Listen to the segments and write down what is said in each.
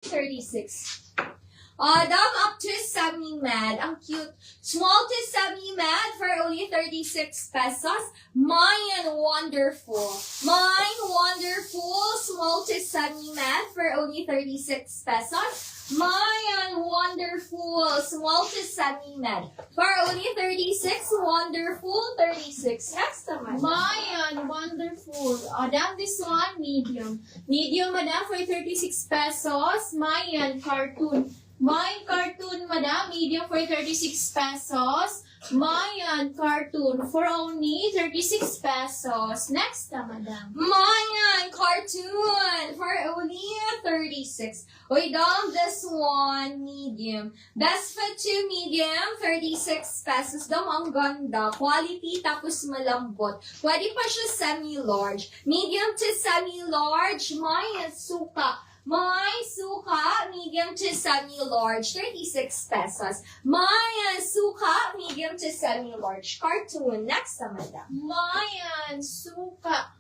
36. Dam up to semi-med. Ang cute. Small to semi-med for only 36 pesos. Mine wonderful. Mine wonderful. Small to semi-med for only 36 pesos. Mine wonderful. Small to semi-med for only 36. Wonderful 36. Next naman. Mayan, wonderful. Madam, this one, medium. Medium, madam, for 36 pesos. Mayan, cartoon. Mayan, cartoon, madam, medium for 36 pesos. Mayan, cartoon for only 36 pesos. Next na, madam. Mayan cartoon for only 36. Oy, dam, this one, medium. Best fit to medium, 36 pesos. Dam, ang ganda. Quality, tapos malambot. Pwede pa siya semi-large. Medium to semi-large, Mayan suka. May suka, medium to semi-large, 36 pesos. May suka, medium to semi-large. Cartoon. Next na, madam. Mayan, suka.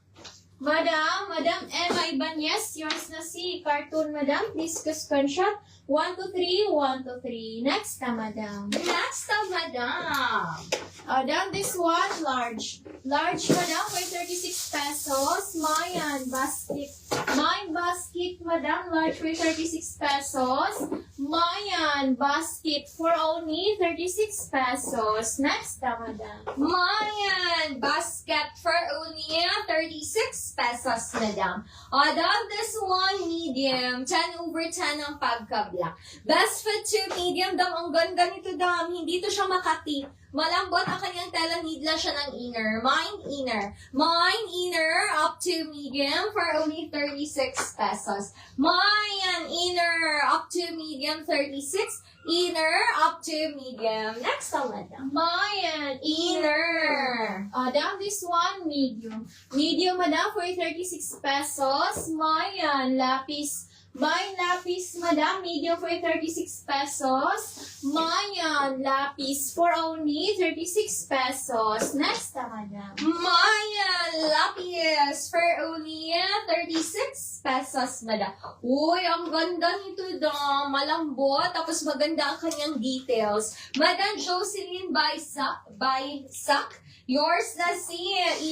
Madam, Emma Ibanez, yours na si cartoon, madam. Please screenshot. 1 to 3, 1 to 3. Next na, madam. Next na, madam. Madam, this one, large. Large, madam, for 36 pesos. Mayan, basket. Mayan, basket, madam, large for 36 pesos. Mayan, basket for only 36 pesos. Next na, madam. Mayan basket for only 36 pesos, madam. Madam, this one, medium. 10 over 10 ang pagka-black. Best fit to medium, dam. Ang ganda nito, dam. Hindi to siya makati. Malambot ang kanyang tela, need lang siya ng inner. Mine inner. Mine inner up to medium for only 36 pesos. Mine inner up to medium 36. Inner up to medium. Next na, madam. Mayan, Inner. Madam, this one, medium. Medium, madam, for 36 pesos. Mayan, lapis. Mayan, lapis, madam, medium for 36 pesos. Mayan, lapis for only 36 pesos. Next na, madam. Mayan lapis for only 36 pesos, madam. Uy, ang ganda nito, dam. Malambot, tapos maganda ang kanyang details. Madam Jocelyn by Sak. Yours na si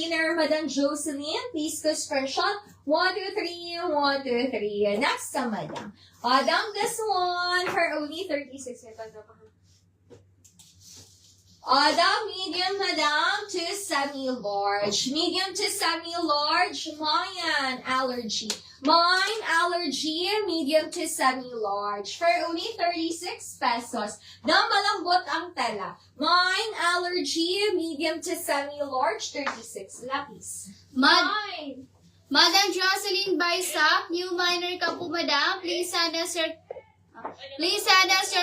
inner, Madam Jocelyn. Please go screenshot. 1, 2, 3, 1, 2, 3. Next na, madam. Madam, this one for only 36. Madam, medium, madam, to semi-large. Medium to semi-large, Mayan allergy. Mine allergy, medium to semi-large. For only 36 pesos. Dam, malambot ang tela. Mine allergy, medium to semi-large, 36. Lapis. Mine. Madam Jocelyn Baisak, new minor ka po, madam. Please send us your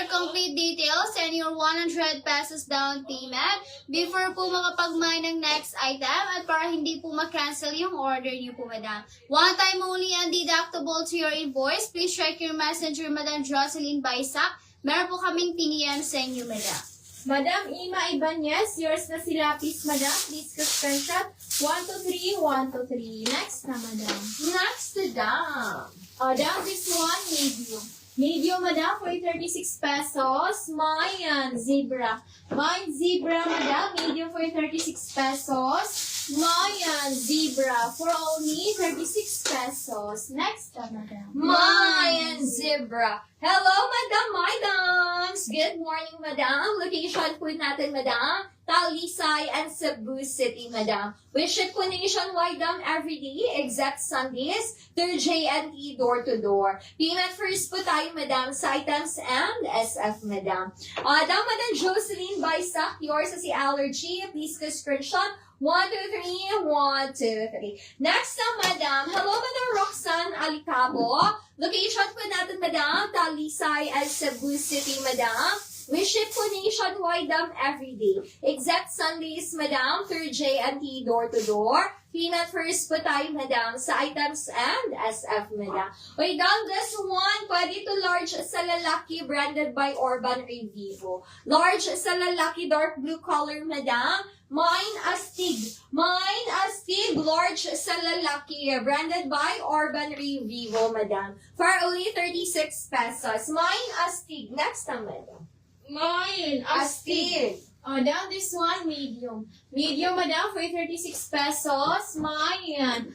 complete details and your 100 pesos down payment before po makapag-mine ng next item at para hindi po ma-cancel yung order niyo po, madam. One time only and deductible to your invoice. Please check your messenger, Madam Jocelyn Baisak. Meron po kaming piniyam sa inyo, madam. Madam Ima Ibanez, yours na si lapis, madam. Please screenshot. 1 to 3, 1 to 3. Next na, madam. Next to dam. Madam, this one, medium. Medium, madam, for 36 pesos. Mayan, zebra. Mayan, zebra, madam, medium for 36 pesos. Mayan, zebra, for only 36 pesos. Next na, madam. Mayan zebra. Hello, Madam Maidans. Good morning, Madam. Location po natin, Madam. Talisay and Cebu City, Madam. We ship po nationwide, Madam, every day except Sundays through JNT door-to-door. Payment first po tayo, Madam, sa items and SF, Madam. Madam Jocelyn Baisak, yours sa si allergy. Please go screenshot. 1, 2, 3, 1, 2, 3. Next na, madam. Hello, Madam Roxanne Alicabo. Location po natin, madam. Talisay and Cebu City, madam. We ship po nationwide, every day. Except Sundays, madam, through J&T door-to-door. Peanut first po tayo, madam, sa items and SF, madam. Wait, this one, pwede to large sa lalaki, branded by Urban Revivo. Large sa lalaki, dark blue color, madam. Mine Astig. Mine Astig, large sa lalaki, branded by Urban Revivo, madam. For only 36 pesos. Mine Astig. Next time, madam. Mine, Astig. Down this one, medium. Medium, madam, for 36 pesos. Mine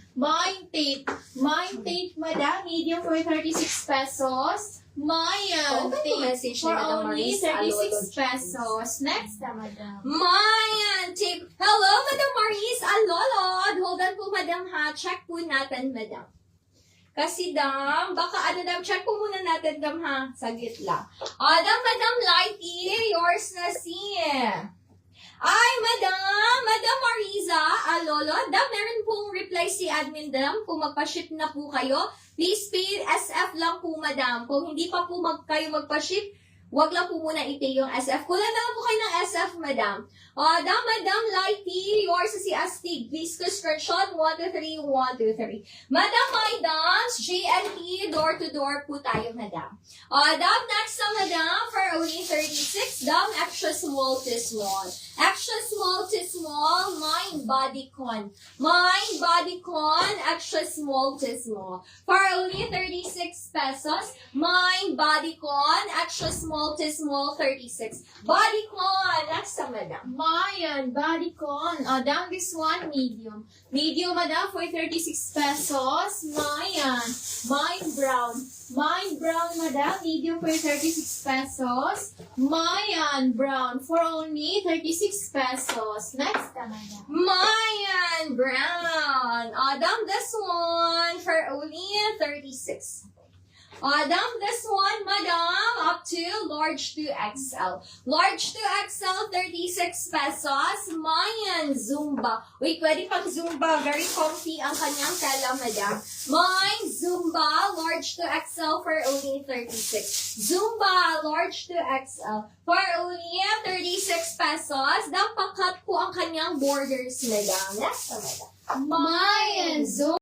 tape. Mine tape, madam, medium for 36 pesos. Mine Open yung message tape for ni Madam only Maris. 36 pesos. Next na, madam. Mayan tip. Hello, Madam Maris. Alolod. Hold on po, madam, ha. Check po natin, madam. Kasi, dam, baka check po muna natin, dam, ha. Saglit lang. Madam Lighty, yours na siya. Ay, Madam Mariza, Alolod, dam, meron pong reply si admin, dam, kung magpa-ship na po kayo. Please pay SF lang po, madam. Kung hindi pa po kayo magpa-ship, wag lang po muna i-pay yung SF. Kulang na lang po kayo ng SF, madam. Madam Lighty, yours si Astig. Please screenshot 123, 123. Madam Maidans, JNT, door-to-door po tayo, madam. Next na, madam, for only 36, extra small to small. Extra small to small, mine bodycon. Mine bodycon, extra small to small. For only 36 pesos, mine bodycon, extra small to small, 36. Bodycon, next na, madam. Mayan, bodycon. Down this one, medium. Medium, madam, for 36 pesos. Mayan. Mine brown. Mine brown, madam, medium for 36 pesos. Mayan brown for only 36 pesos. Next na, madam. Mayan Brown. This one for only 36. This one, madam, up to large to XL. Large to XL, 36 pesos. Mayan Zumba. Wait, pwede pang Zumba. Very comfy ang kanyang tela, madam. Mine Zumba, large to XL for only 36. Zumba, large to XL for only 36 pesos. Dampakat po ang kanyang borders, madam. Next na, madam. Mayan Zumba.